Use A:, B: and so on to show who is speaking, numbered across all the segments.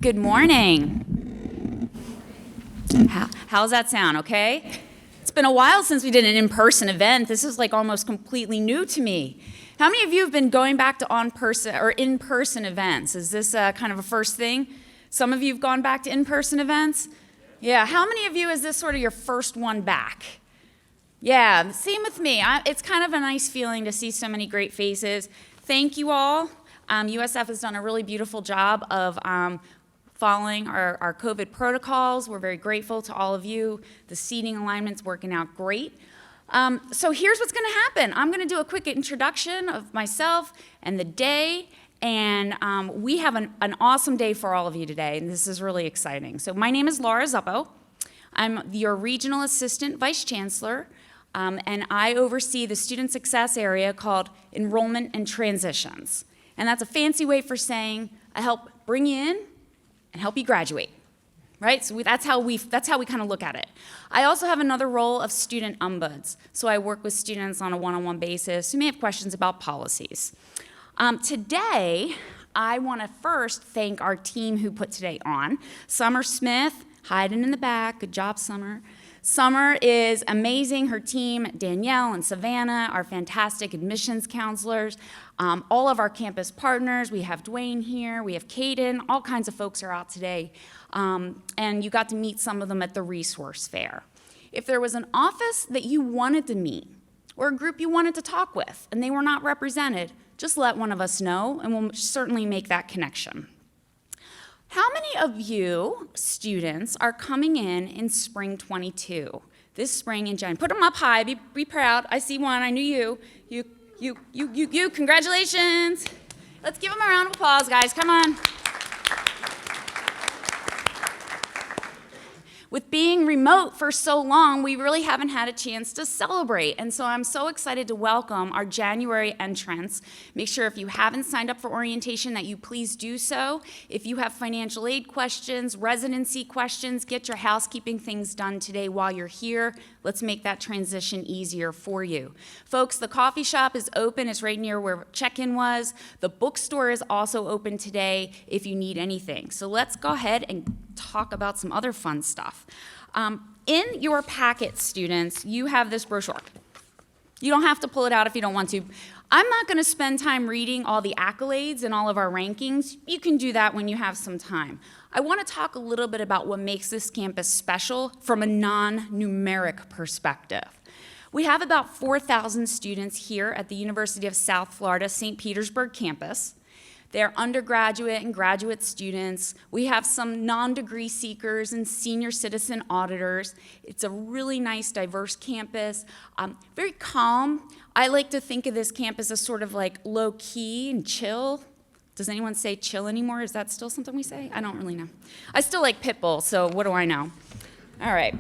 A: Good morning. How's that sound, okay? It's been a while since we did an in-person event. This is like almost completely new to me. How many of you have been going back to in-person events? Is this kind of a first thing? Some of you have gone back to in-person events? Yeah, how many of you is this sort of your first one back? Yeah, same with me. It's kind of a nice feeling to see so many great faces. Thank you all. USF has done a really beautiful job of following our COVID protocols. We're very grateful to all of you. The seating alignment's working out great. So here's what's gonna happen. I'm gonna do a quick introduction of myself and the day, and we have an awesome day for all of you today, and this is really exciting. So my name is Laura Zuppo. I'm your Regional Assistant Vice Chancellor, and I oversee the student success area called Enrollment and Transitions. And that's a fancy way for saying I help bring you in and help you graduate, right? So that's how we kind of look at it. I also have another role of student ombuds. So I work with students on a one-on-one basis who may have questions about policies. Today, I want to first thank our team who put today on. Summer Smith, hiding in the back. Good job, Summer. Summer is amazing. Her team, Danielle and Savannah, are fantastic admissions counselors. All of our campus partners, we have Dwayne here, we have Caden, all kinds of folks are out today. And you got to meet some of them at the resource fair. If there was an office that you wanted to meet or a group you wanted to talk with and they were not represented, just let one of us know and we'll certainly make that connection. How many of you students are coming in spring 22? This spring in January. Put them up high, be proud. I see one, I knew you. You, congratulations. Let's give them a round of applause, guys, come on. With being remote for so long, we really haven't had a chance to celebrate. And so I'm so excited to welcome our January entrants. Make sure if you haven't signed up for orientation that you please do so. If you have financial aid questions, residency questions, get your housekeeping things done today while you're here. Let's make that transition easier for you. Folks, the coffee shop is open. It's right near where check-in was. The bookstore is also open today if you need anything. So let's go ahead and talk about some other fun stuff. In your packet, students, you have this brochure. You don't have to pull it out if you don't want to. I'm not going to spend time reading all the accolades and all of our rankings. You can do that when you have some time. I want to talk a little bit about what makes this campus special from a non-numeric perspective. We have about 4,000 students here at the University of South Florida, St. Petersburg campus. They're undergraduate and graduate students. We have some non-degree seekers and senior citizen auditors. It's a really nice, diverse campus, very calm. I like to think of this campus as sort of like low-key and chill. Does anyone say chill anymore? Is that still something we say? I don't really know. I still like Pitbull, so what do I know? All right,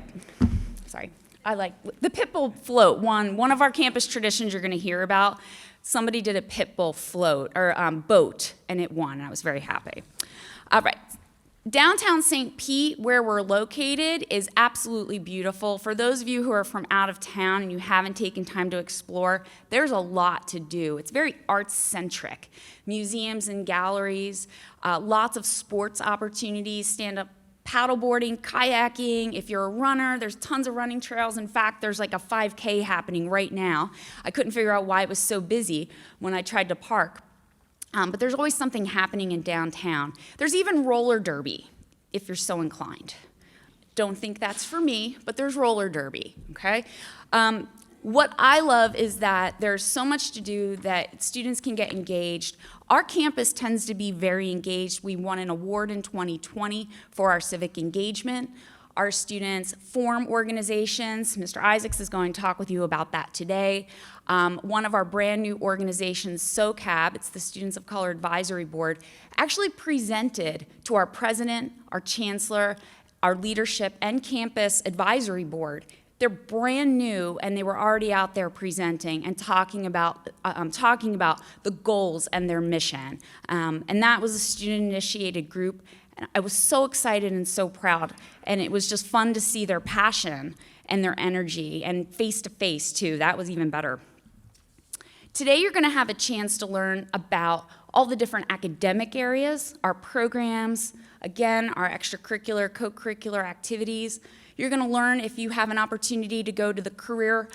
A: sorry. I like the Pitbull float, one of our campus traditions you're gonna hear about. Somebody did a Pitbull float, or boat, and it won, and I was very happy. All right, downtown St. Pete, where we're located, is absolutely beautiful. For those of you who are from out of town and you haven't taken time to explore, there's a lot to do. It's very arts-centric. Museums and galleries, lots of sports opportunities, stand-up paddleboarding, kayaking. If you're a runner, there's tons of running trails. In fact, there's like a 5K happening right now. I couldn't figure out why it was so busy when I tried to park. But there's always something happening in downtown. There's even roller derby, if you're so inclined. Don't think that's for me, but there's roller derby, okay? What I love is that there's so much to do that students can get engaged. Our campus tends to be very engaged. We won an award in 2020 for our civic engagement. Our students form organizations. Mr. Isaacs is going to talk with you about that today. One of our brand new organizations, SOCAB, it's the Students of Color Advisory Board, actually presented to our president, our chancellor, our leadership, and campus advisory board. They're brand new, and they were already out there presenting and talking about the goals and their mission. And that was a student-initiated group. And I was so excited and so proud, and it was just fun to see their passion and their energy, and face-to-face, too. That was even better. Today, you're going to have a chance to learn about all the different academic areas, our programs, again, our extracurricular, co-curricular activities. You're going to learn, if you have an opportunity to go to the career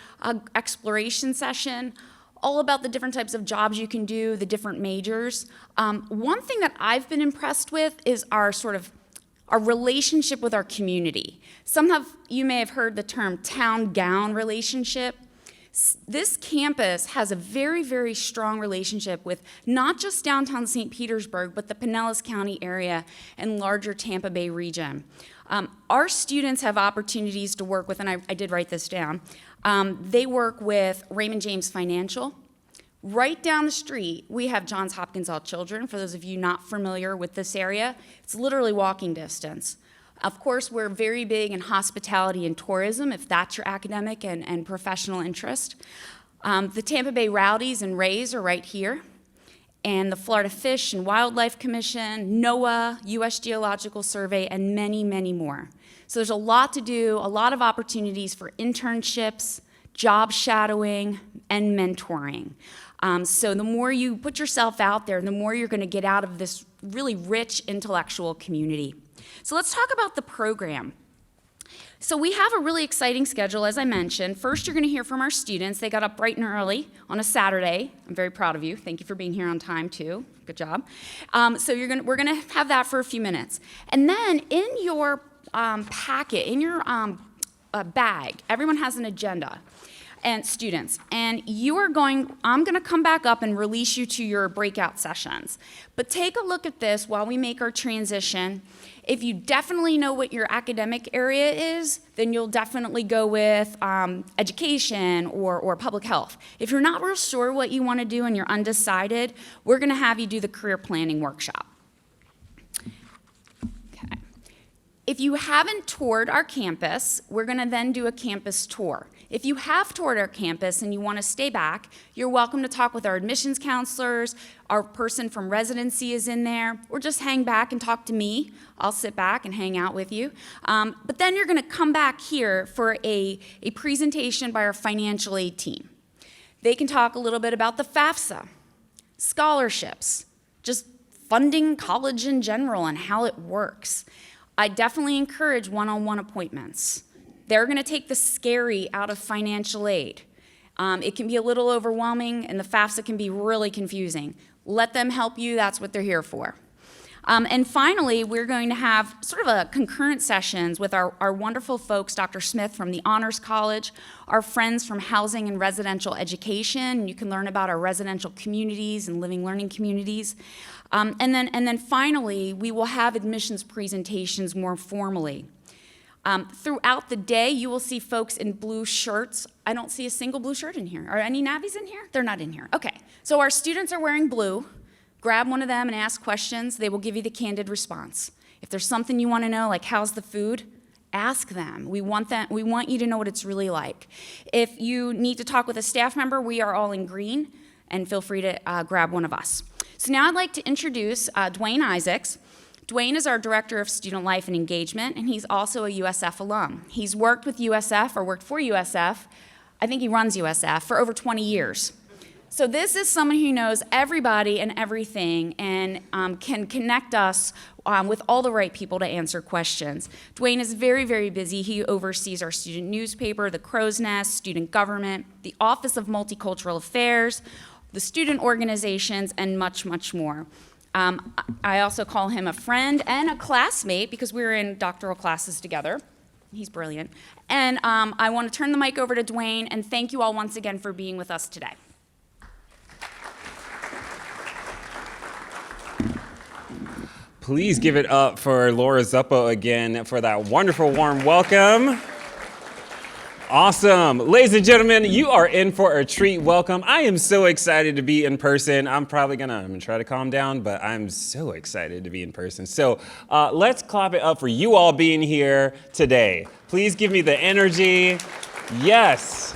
A: exploration session, all about the different types of jobs you can do, the different majors. One thing that I've been impressed with is our relationship with our community. You may have heard the term town-gown relationship. This campus has a very, very strong relationship with not just downtown St. Petersburg, but the Pinellas County area and larger Tampa Bay region. Our students have opportunities to work with, and I did write this down, they work with Raymond James Financial. Right down the street, we have Johns Hopkins All Children. For those of you not familiar with this area, it's literally walking distance. Of course, we're very big in hospitality and tourism, if that's your academic and professional interest. The Tampa Bay Rowdies and Rays are right here. And the Florida Fish and Wildlife Commission, NOAA, U.S. Geological Survey, and many, many more. So there's a lot to do, a lot of opportunities for internships, job shadowing, and mentoring. So the more you put yourself out there, the more you're going to get out of this really rich intellectual community. So let's talk about the program. So we have a really exciting schedule, as I mentioned. First, you're going to hear from our students. They got up bright and early on a Saturday. I'm very proud of you. Thank you for being here on time, too. Good job. So we're going to have that for a few minutes. And then in your packet, in your bag, everyone has an agenda. And students, and I'm going to come back up and release you to your breakout sessions. But take a look at this while we make our transition. If you definitely know what your academic area is, then you'll definitely go with education or public health. If you're not real sure what you want to do and you're undecided, we're going to have you do the career planning workshop. Okay. If you haven't toured our campus, we're going to then do a campus tour. If you have toured our campus and you want to stay back, you're welcome to talk with our admissions counselors. Our person from residency is in there, or just hang back and talk to me. I'll sit back and hang out with you. But then you're going to come back here for a presentation by our financial aid team. They can talk a little bit about the FAFSA, scholarships, just funding college in general and how it works. I definitely encourage one-on-one appointments. They're going to take the scary out of financial aid. It can be a little overwhelming, and the FAFSA can be really confusing. Let them help you. That's what they're here for. And finally, we're going to have sort of a concurrent sessions with our wonderful folks, Dr. Smith from the Honors College, our friends from Housing and Residential Education. You can learn about our residential communities and living learning communities. And then finally, we will have admissions presentations more formally. Throughout the day, you will see folks in blue shirts. I don't see a single blue shirt in here. Are any navies in here? They're not in here. Okay, so our students are wearing blue. Grab one of them and ask questions. They will give you the candid response. If there's something you want to know, like how's the food, ask them. We want you to know what it's really like. If you need to talk with a staff member, we are all in green, and feel free to grab one of us. So now I'd like to introduce Dwayne Isaacs. Dwayne is our Director of Student Life and Engagement, and he's also a USF alum. He's worked with USF, or worked for USF, I think he runs USF, for over 20 years. So this is someone who knows everybody and everything and can connect us with all the right people to answer questions. Dwayne is very, very busy. He oversees our student newspaper, the Crow's Nest, student government, the Office of Multicultural Affairs, the student organizations, and much, much more. I also call him a friend and a classmate because we were in doctoral classes together. He's brilliant. And I want to turn the mic over to Dwayne and thank you all once again for being with us today.
B: Please give it up for Laura Zuppo again for that wonderful warm welcome. Awesome. Ladies and gentlemen, you are in for a treat. Welcome. I am so excited to be in person. I'm going to try to calm down, but I'm so excited to be in person. So let's clap it up for you all being here today. Please give me the energy. Yes.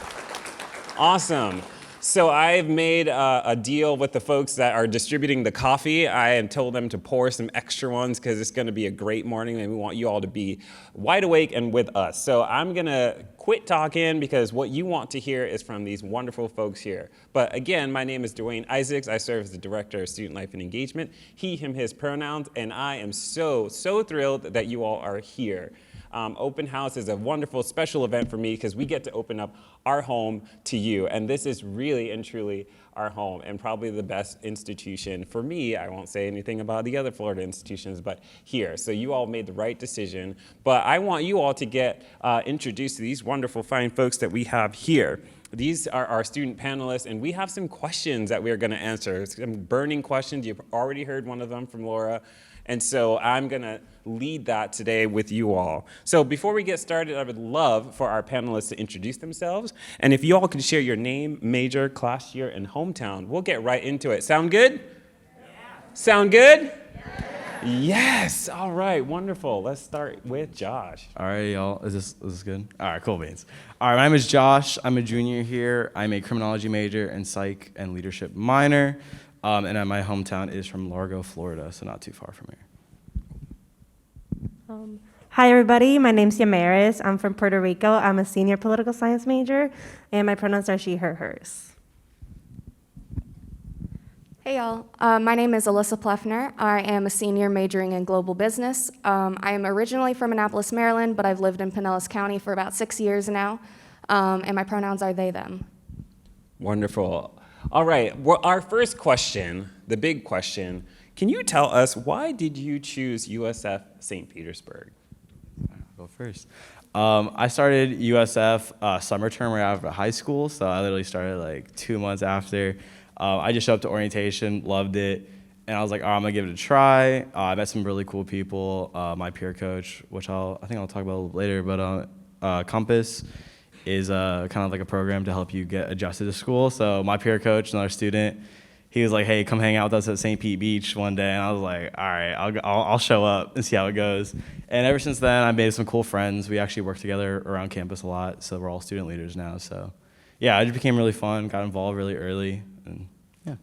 B: Awesome. So I've made a deal with the folks that are distributing the coffee. I have told them to pour some extra ones because it's going to be a great morning and we want you all to be wide awake and with us. So I'm going to quit talking because what you want to hear is from these wonderful folks here. But again, my name is Dwayne Isaacs. I serve as the Director of Student Life and Engagement, he, him, his pronouns, and I am so thrilled that you all are here. Open House is a wonderful special event for me because we get to open up our home to you. And this is really and truly our home and probably the best institution for me. I won't say anything about the other Florida institutions, but here. So you all made the right decision. But I want you all to get introduced to these wonderful, fine folks that we have here. These are our student panelists, and we have some questions that we're going to answer. Some burning questions. You've already heard one of them from Laura. And so I'm going to lead that today with you all. So before we get started, I would love for our panelists to introduce themselves. And if you all could share your name, major, class year, and hometown, we'll get right into it. Sound good? Yeah. Sound good? Yeah. Yes. All right. Wonderful. Let's start with Josh.
C: All right, y'all. Is this good? All right, cool beans. All right, my name is Josh. I'm a junior here. I'm a criminology major and psych and leadership minor. And my hometown is from Largo, Florida, so not too far from here.
D: Hi, everybody. My name's Yamaris. I'm from Puerto Rico. I'm a senior political science major, and my pronouns are she, her, hers.
E: Hey, y'all. My name is Alyssa Pleffner. I am a senior majoring in global business. I am originally from Annapolis, Maryland, but I've lived in Pinellas County for about 6 years now, and my pronouns are they, them.
B: Wonderful. All right, well, our first question, the big question, can you tell us why did you choose USF St. Petersburg?
C: I'll go first. I started USF summer term right after high school, so I literally started like 2 months after. I just showed up to orientation, loved it, and I was like, all right, I'm gonna give it a try. I met some really cool people. My peer coach, which I think I'll talk about a little later, but Compass is kind of like a program to help you get adjusted to school. So my peer coach, another student, he was like, hey, come hang out with us at St. Pete Beach one day. And I was like, all right, I'll show up and see how it goes. And ever since then, I made some cool friends. We actually work together around campus a lot. So we're all student leaders now. So yeah, it just became really fun, got involved really early. And yeah.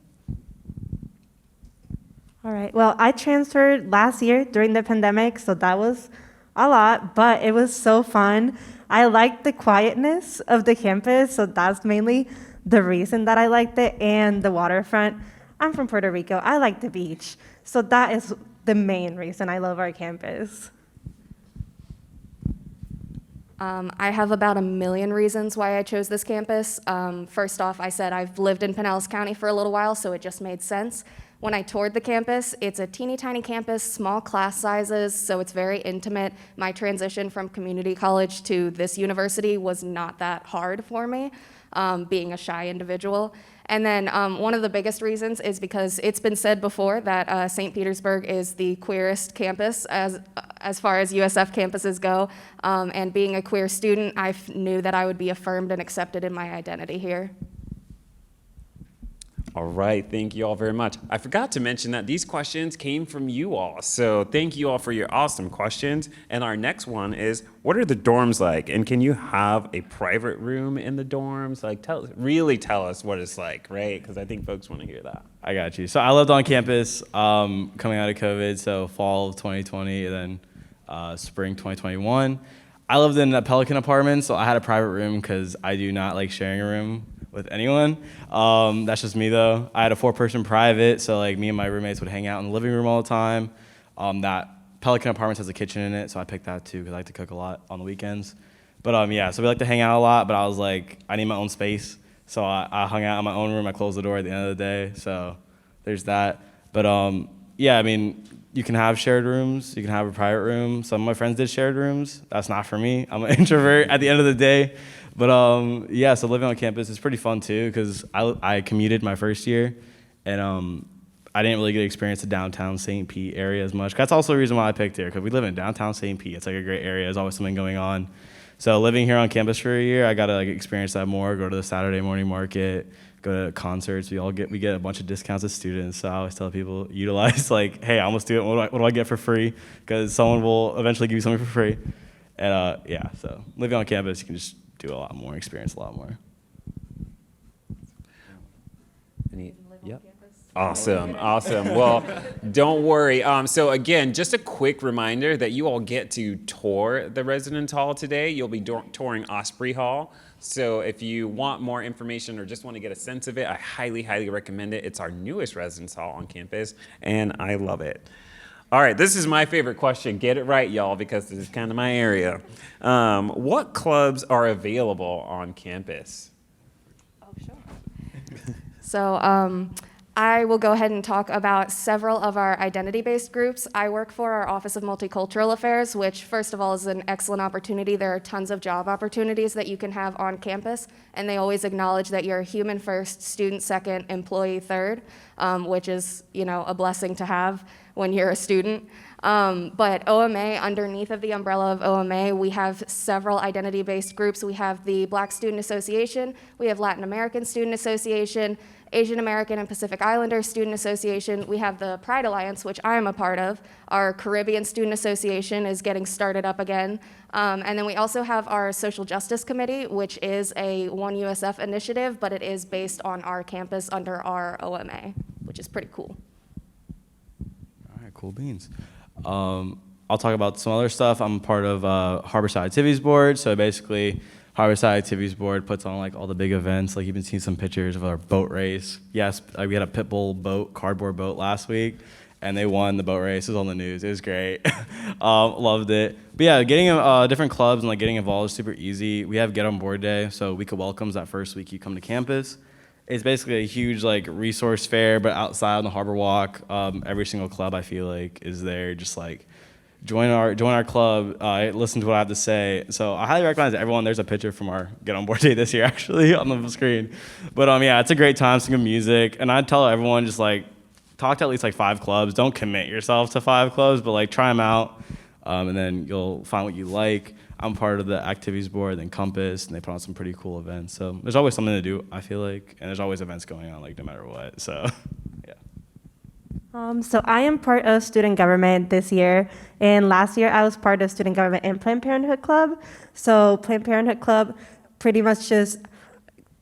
D: All right. Well, I transferred last year during the pandemic, so that was a lot, but it was so fun. I liked the quietness of the campus, so that's mainly the reason that I liked it, and the waterfront. I'm from Puerto Rico. I like the beach, so that is the main reason I love our campus.
E: I have about 1 million reasons why I chose this campus. First off, I said I've lived in Pinellas County for a little while, so it just made sense. When I toured the campus, it's a teeny tiny campus, small class sizes, so it's very intimate. My transition from community college to this university was not that hard for me, being a shy individual. And then one of the biggest reasons is because it's been said before that St. Petersburg is the queerest campus as far as USF campuses go. And being a queer student, I knew that I would be affirmed and accepted in my identity here.
B: All right, thank you all very much. I forgot to mention that these questions came from you all. So thank you all for your awesome questions. And our next one is, what are the dorms like? And can you have a private room in the dorms? Like, really tell us what it's like, right? Because I think folks want to hear that.
C: I got you. So I lived on campus coming out of COVID, so fall of 2020 and then spring 2021. I lived in a Pelican apartment, so I had a private room because I do not like sharing a room with anyone. That's just me though. I had a 4-person private, so like me and my roommates would hang out in the living room all the time. That Pelican Apartments has a kitchen in it, so I picked that too because I like to cook a lot on the weekends. But yeah, so we like to hang out a lot, but I was like, I need my own space. So I hung out in my own room, I closed the door at the end of the day, so there's that. But yeah, I mean, you can have shared rooms, you can have a private room. Some of my friends did shared rooms. That's not for me. I'm an introvert at the end of the day. But yeah, so living on campus is pretty fun too because I commuted my first year, and I didn't really get to experience the downtown St. Pete area as much. That's also the reason why I picked here because we live in downtown St. Pete. It's like a great area. There's always something going on. So living here on campus for a year, I got to like experience that more. Go to the Saturday morning market, go to concerts. We get a bunch of discounts as students. So I always tell people utilize like, hey, I almost do it. What do I get for free? Because someone will eventually give you something for free. And yeah, so living on campus, you can just do a lot more, experience a lot more.
B: Yep. Awesome, awesome. Well, don't worry. So again, just a quick reminder that you all get to tour the residence hall today. You'll be touring Osprey Hall. So if you want more information or just want to get a sense of it, I highly, highly recommend it. It's our newest residence hall on campus, and I love it. All right, this is my favorite question. Get it right, y'all, because this is kind of my area. What clubs are available on campus?
E: Oh, sure. So I will go ahead and talk about several of our identity-based groups. I work for our Office of Multicultural Affairs, which first of all is an excellent opportunity. There are tons of job opportunities that you can have on campus, and they always acknowledge that you're human first, student second, employee third, which is, a blessing to have when you're a student. But OMA, underneath of the umbrella of OMA, we have several identity-based groups. We have the Black Student Association, we have Latin American Student Association, Asian American and Pacific Islander Student Association. We have the Pride Alliance, which I am a part of. Our Caribbean Student Association is getting started up again. And then we also have our Social Justice Committee, which is a One USF initiative, but it is based on our campus under our OMA, which is pretty cool.
C: All right, cool beans. I'll talk about some other stuff. I'm part of Harborside Activities Board, so basically Harborside Activities Board puts on like all the big events. Like you've been seeing some pictures of our boat race. Yes, we had a Pitbull boat, cardboard boat last week, and they won the boat race. It was on the news. It was great. Loved it. But yeah, getting different clubs and like getting involved is super easy. We have Get On Board Day, so Week of Welcomes that first week you come to campus. It's basically a huge like resource fair, but outside on the Harbor Walk. Every single club I feel like is there, just like join our club, listen to what I have to say. So I highly recommend to everyone. There's a picture from our Get On Board Day this year actually on the screen. But yeah, it's a great time, some good music. And I tell everyone just like talk to at least like 5 clubs. Don't commit yourself to 5 clubs, but like try them out, and then you'll find what you like. I'm part of the activities board, then Compass, and they put on some pretty cool events. So there's always something to do, I feel like, and there's always events going on, like no matter what. So yeah.
D: So I am part of student government this year, and last year I was part of student government and Planned Parenthood Club. So Planned Parenthood Club pretty much just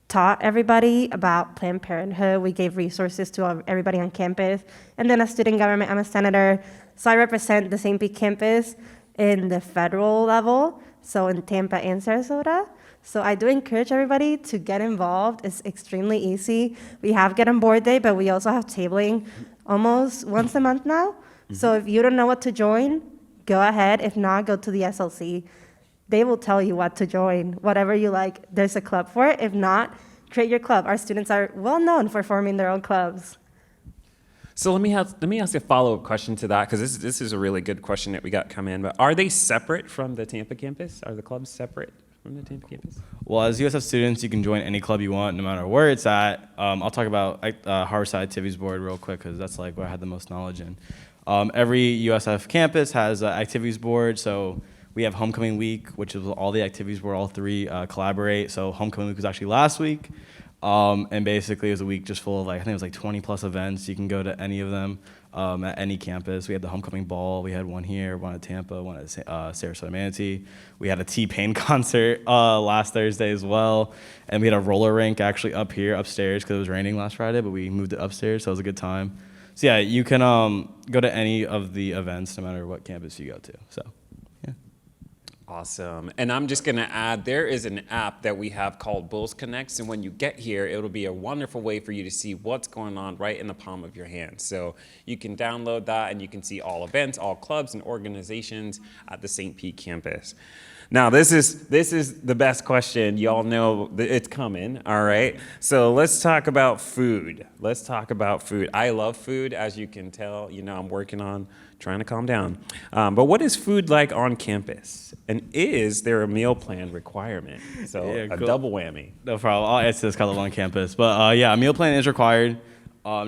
D: taught everybody about Planned Parenthood. We gave resources to everybody on campus. And then as student government, I'm a senator, so I represent the St. Pete campus in the federal level, so in Tampa and Sarasota. So I do encourage everybody to get involved. It's extremely easy. We have Get On Board Day, but we also have tabling almost once a month now. So if you don't know what to join, go ahead. If not, go to the SLC. They will tell you what to join, whatever you like. There's a club for it. If not, create your club. Our students are well known for forming their own clubs.
B: So let me ask a follow-up question to that, because this is a really good question that we got come in. But are they separate from the Tampa campus? Are the clubs separate from the Tampa campus?
C: Well, as USF students, you can join any club you want, no matter where it's at. I'll talk about Harborside Activities Board real quick, because that's like where I had the most knowledge in. Every USF campus has an activities board, so we have Homecoming Week, which is all the activities where all 3 collaborate. So Homecoming Week was actually last week. And basically it was a week just full of I think it was like 20 plus events. You can go to any of them at any campus. We had the Homecoming Ball. We had one here, one at Tampa, one at Sarasota Manatee. We had a T-Pain concert last Thursday as well. And we had a roller rink actually up here, upstairs, because it was raining last Friday, but we moved it upstairs, so it was a good time. So yeah, you can go to any of the events no matter what campus you go to. So.
B: Awesome. And I'm just going to add, there is an app that we have called Bulls Connects. And when you get here, it'll be a wonderful way for you to see what's going on right in the palm of your hand. So you can download that and you can see all events, all clubs and organizations at the St. Pete campus. Now, this is the best question. Y'all know that it's coming, all right? So let's talk about food. Let's talk about food. I love food, as you can tell. I'm working on trying to calm down. But what is food like on campus? And is there a meal plan requirement? So
C: Yeah,
B: a
C: cool.
B: double whammy.
C: No problem. I'll answer this color on campus. But yeah, a meal plan is required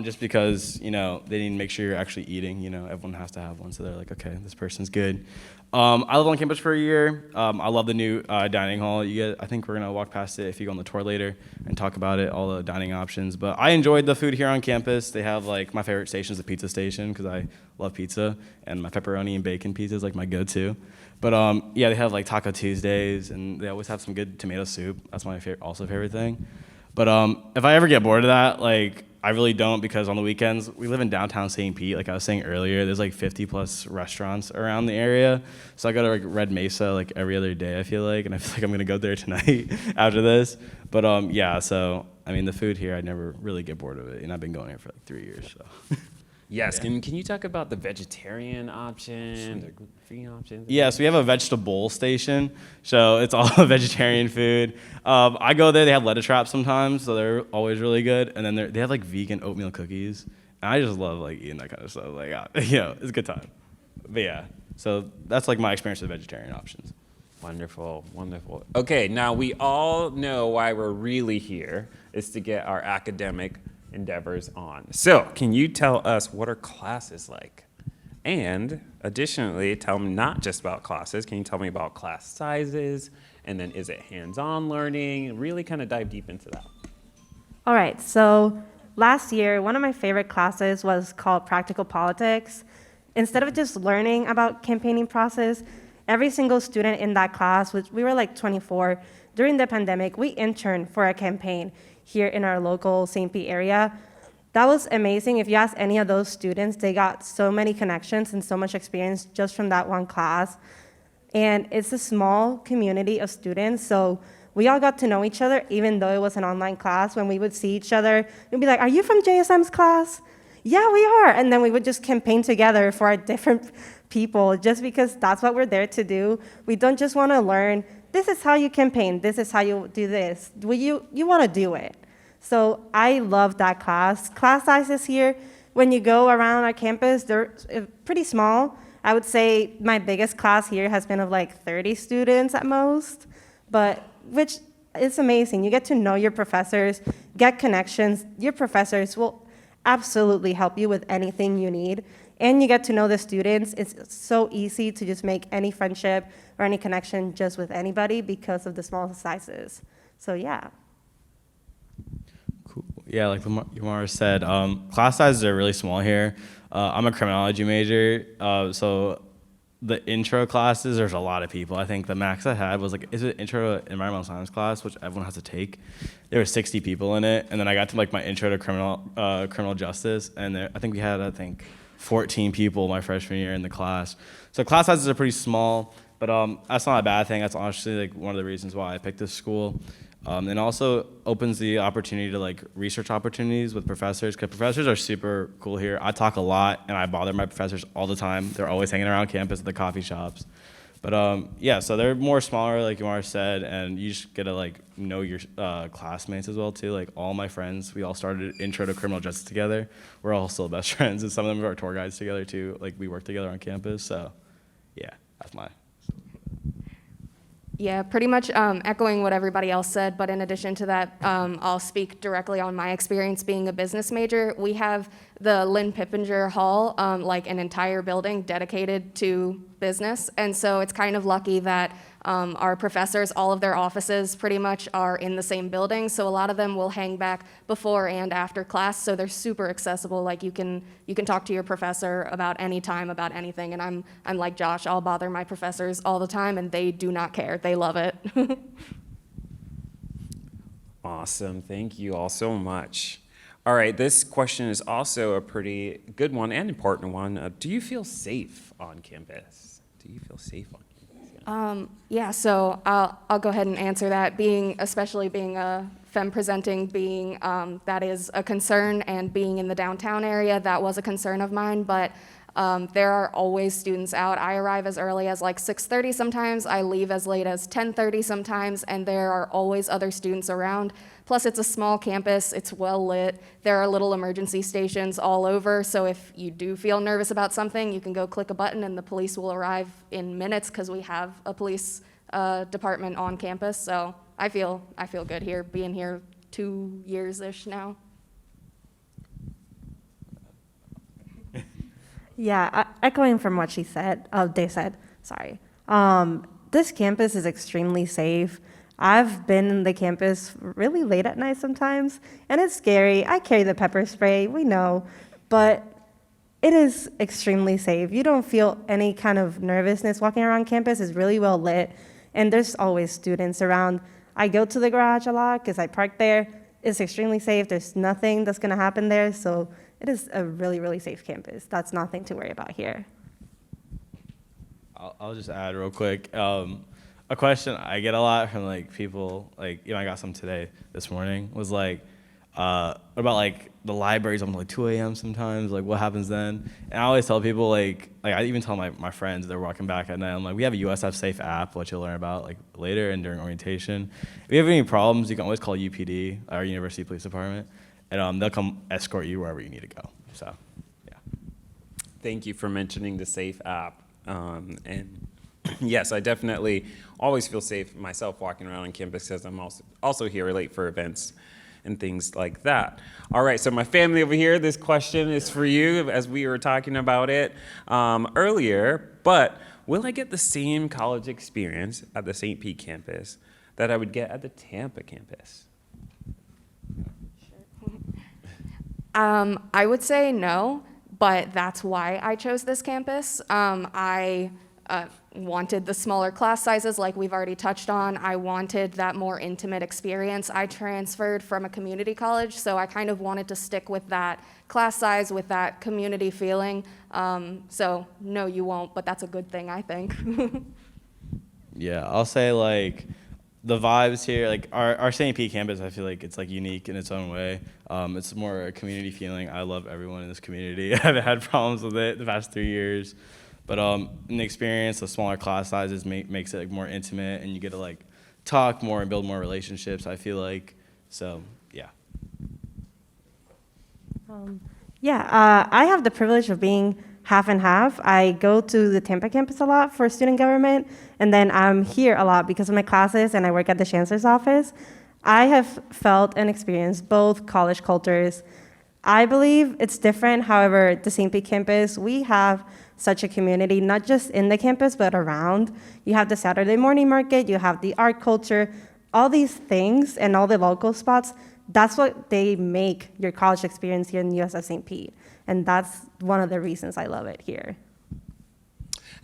C: just because, they need to make sure you're actually eating. Everyone has to have one. So they're like, okay, this person's good. I lived on campus for a year. I love the new dining hall. I think we're going to walk past it if you go on the tour later and talk about it, all the dining options. But I enjoyed the food here on campus. They have my favorite station is the pizza station because I love pizza. And my pepperoni and bacon pizza is my go-to. But yeah, they have Taco Tuesdays and they always have some good tomato soup. That's my favorite thing. But if I ever get bored of that, I really don't, because on the weekends, we live in downtown St. Pete. Like I was saying earlier, there's like 50 plus restaurants around the area. So I go to like Red Mesa like every other day, I feel like, and I feel like I'm gonna go there tonight after this. But yeah, so I mean, the food here, I never really get bored of it, and I've been going here for like 3 years. So.
B: Yes. Can you talk about the vegetarian options or gluten-free options?
C: Yeah, so we have a vegetable station, so it's all vegetarian food. I go there, they have lettuce wraps sometimes, so they're always really good. And then they have like vegan oatmeal cookies. And I just love like eating that kind of stuff. Like, it's a good time. But yeah, so that's like my experience with vegetarian options.
B: Wonderful, wonderful. Okay, now we all know why we're really here is to get our academic endeavors on. So, can you tell us what are classes like? And additionally, tell me not just about classes, can you tell me about class sizes? And then is it hands-on learning? Really kind of dive deep into that.
D: All right, so last year, one of my favorite classes was called Practical Politics. Instead of just learning about campaigning process, every single student in that class, which we were like 24, during the pandemic, we interned for a campaign here in our local St. Pete area. That was amazing. If you ask any of those students, they got so many connections and so much experience just from that one class. And it's a small community of students, so we all got to know each other, even though it was an online class. When we would see each other, we'd be like, "Are you from JSM's class?" "Yeah, we are." And then we would just campaign together for our different people, just because that's what we're there to do. We don't just want to learn, this is how you campaign, this is how you do this. You want to do it. So I love that class. Class sizes here, when you go around our campus, they're pretty small. I would say my biggest class here has been of like 30 students at most, but which is amazing. You get to know your professors, get connections. Your professors will absolutely help you with anything you need. And you get to know the students. It's so easy to just make any friendship or any connection just with anybody because of the small sizes. So yeah.
C: Cool. Yeah, like Yamar said, class sizes are really small here. I'm a criminology major, so the intro classes, there's a lot of people. I think the max I had was like, is it intro to environmental science class, which everyone has to take? There were 60 people in it, and then I got to like my intro to criminal justice, and I think we had 14 people my freshman year in the class. So class sizes are pretty small, but that's not a bad thing. That's honestly like one of the reasons why I picked this school. And also opens the opportunity to like research opportunities with professors, because professors are super cool here. I talk a lot and I bother my professors all the time. They're always hanging around campus at the coffee shops. But yeah, so they're more smaller, like Yamar said, and you just get to like know your classmates as well too. Like all my friends, we all started Intro to Criminal Justice together. We're all still best friends, and some of them are tour guides together too. Like we work together on campus, so yeah, that's my.
E: Yeah, pretty much echoing what everybody else said, but in addition to that, I'll speak directly on my experience being a business major. We have the Lynn Pippinger Hall, like an entire building dedicated to business, and so it's kind of lucky that our professors, all of their offices pretty much are in the same building, so a lot of them will hang back before and after class, so they're super accessible. Like you can talk to your professor about any time, about anything, and I'm like Josh, I'll bother my professors all the time, and they do not care. They love it.
B: Awesome. Thank you all so much. All right, this question is also a pretty good one and important one. Do you feel safe on campus? Do you feel safe on campus?
E: Yeah, so I'll go ahead and answer that. Especially being a femme presenting, that is a concern, and being in the downtown area, that was a concern of mine, but there are always students out. I arrive as early as like 6:30 sometimes, I leave as late as 10:30 sometimes, and there are always other students around. Plus, it's a small campus, it's well lit, there are little emergency stations all over, so if you do feel nervous about something, you can go click a button and the police will arrive in minutes, because we have a police department on campus, so I feel good here, being here 2 years-ish now.
D: Yeah, echoing from what they said, sorry. This campus is extremely safe. I've been in the campus really late at night sometimes, and it's scary. I carry the pepper spray, we know, but it is extremely safe. You don't feel any kind of nervousness walking around campus. It's really well lit, and there's always students around. I go to the garage a lot because I park there, is extremely safe. There's nothing that's going to happen there. So it is a really, really safe campus. That's nothing to worry about here.
C: I'll just add real quick. A question I get a lot from like people, like I got some today, this morning, was like about like the libraries on like 2 a.m. sometimes, like what happens then? And I always tell people like I even tell my friends, they're walking back at night, I'm like, we have a USF Safe app, which you'll learn about like later and during orientation. If you have any problems, you can always call UPD, our University Police Department, and they'll come escort you wherever you need to go. So, yeah.
B: Thank you for mentioning the Safe app. And yes, I definitely always feel safe myself walking around on campus because I'm also here late for events and things like that. All right, so my family over here, this question is for you as we were talking about it earlier, but will I get the same college experience at the St. Pete campus that I would get at the Tampa campus?
E: I would say no, but that's why I chose this campus. I wanted the smaller class sizes like we've already touched on. I wanted that more intimate experience. I transferred from a community college, so I kind of wanted to stick with that class size, with that community feeling. So no, you won't, but that's a good thing, I think.
C: Yeah, I'll say like the vibes here, like our St. Pete campus, I feel like it's like unique in its own way. It's more a community feeling. I love everyone in this community. I haven't had problems with it the past 3 years. But in the experience, the smaller class sizes makes it like more intimate, and you get to like talk more and build more relationships, I feel like. So, yeah.
D: I have the privilege of being half and half. I go to the Tampa campus a lot for student government, and then I'm here a lot because of my classes, and I work at the chancellor's office. I have felt and experienced both college cultures. I believe it's different. However, the St. Pete campus, we have such a community, not just in the campus, but around. You have the Saturday morning market, you have the art culture, all these things and all the local spots. That's what they make your college experience here in USF St. Pete. And that's one of the reasons I love it here.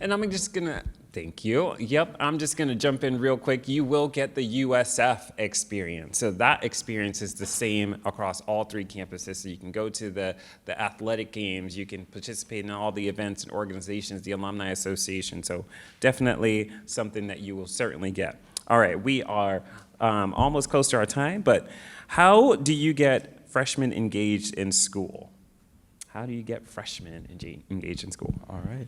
B: And I'm just gonna, thank you. Yep, I'm just gonna jump in real quick. You will get the USF experience. So that experience is the same across all 3 campuses. So you can go to the athletic games, you can participate in all the events and organizations, the Alumni Association. So definitely something that you will certainly get. All right, we are almost close to our time, but how do you get freshmen engaged in school? How do you get freshmen engaged in school?
C: All right.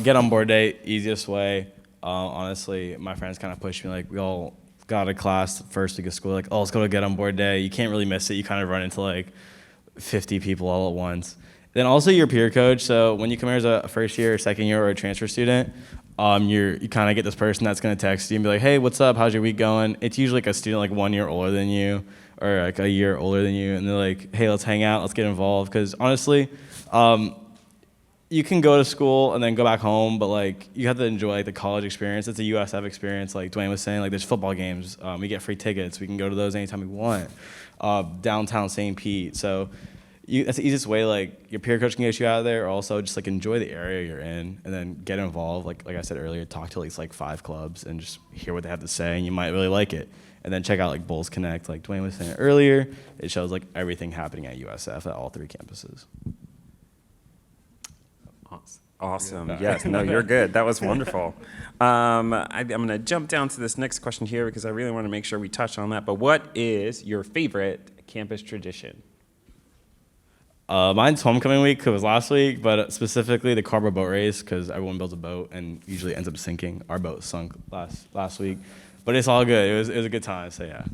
C: Get on board day, easiest way. Honestly, my friends kind of pushed me, like we all got a class first week of school, like, oh, let's go to get on board day. You can't really miss it. You kind of run into like 50 people all at once. Then also your peer coach. So when you come here as a first year, second year, or a transfer student, you kind of get this person that's going to text you and be like, hey, what's up? How's your week going? It's usually like a student like 1 year older than you or like a year older than you. And they're like, hey, let's hang out. Let's get involved. Because honestly, you can go to school and then go back home, but like you have to enjoy like the college experience. It's a USF experience, like Dwayne was saying. Like there's football games, we get free tickets. We can go to those anytime we want. Downtown St. Pete, so that's the easiest way. Like your peer coach can get you out of there, or also just like enjoy the area you're in, and then get involved. Like I said earlier, talk to at least like 5 clubs and just hear what they have to say, and you might really like it. And then check out like Bulls Connect, like Dwayne was saying earlier. It shows like everything happening at USF at all 3 campuses.
B: Awesome. Yes. No, you're good. That was wonderful. I'm going to jump down to this next question here because I really want to make sure we touch on that. But what is your favorite campus tradition?
C: Mine's homecoming week because it was last week, but specifically the carbo boat race because everyone builds a boat and usually ends up sinking. Our boat sunk last week, but it's all good. It was a good time. So yeah.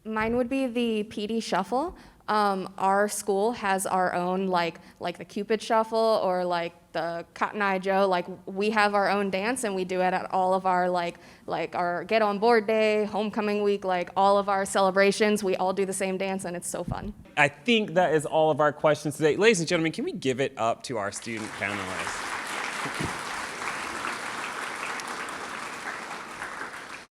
E: Mine would be the PD Shuffle. Our school has our own, like the Cupid Shuffle or like the Cotton Eye Joe. Like we have our own dance and we do it at all of our like our Get On Board Day, homecoming week, like all of our celebrations. We all do the same dance and it's so fun.
B: I think that is all of our questions today. Ladies and gentlemen, can we give it up to our student panelists?